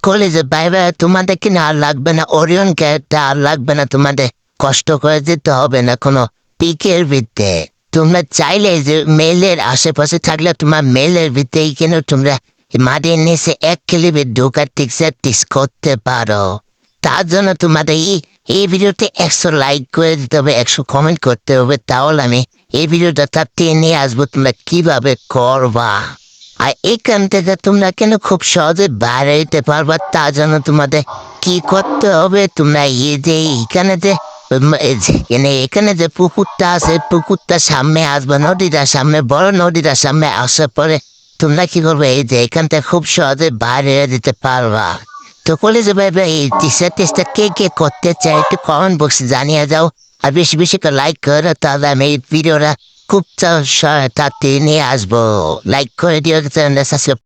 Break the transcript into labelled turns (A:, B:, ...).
A: কলেজে বাইরে তোমাদের কিনা আর লাগবে না, ওরিয়ন ক্যারেক্টার আর লাগবে না, তোমাদের কষ্ট করে যেতে হবে না কোনো পিকের ভিত্তে। তোমরা চাইলে যে মেলের আশেপাশে থাকলে তোমার মেলের ভিত্তেই কেন তোমরা মাটির নিচে 1 কিলোমিটার ঢোকার টিক্স করতে পারো। তার জন্য তোমাদের এই ভিডিওতে 100 লাইক করে দিতে হবে, 100 কমেন্ট করতে হবে, তাহলে আমি এই ভিডিওটা তার নিয়ে আসবো তোমরা কিভাবে করবা। আর এখান থেকে তোমরা কেন খুব সহজে বাইরে যেতে পারবা, তার জন্য তোমাদের কি করতে হবে, তোমরা এই যে এখানে যে পুকুরটা আছে, পুকুরটার সামনে আসবা, নদীটার সামনে, বড় নদীটার সামনে আসার পরে তোমরা কি করবে, এই যে এখান থেকে খুব সহজে বাইরে যেতে পারবা। তো কলেজে ভাইবা এই টিচার কে কে করতে চাই একটু কমেন্ট বক্সে জানিয়ে যাও। আর বেশি বেশি করে লাইক করো, তাহলে আমি এই ভিডিওটা খুব তাড়াতাড়ি নিয়ে আসবো। লাইক করে দিও, চ্যানেলটা সাবস্ক্রাইব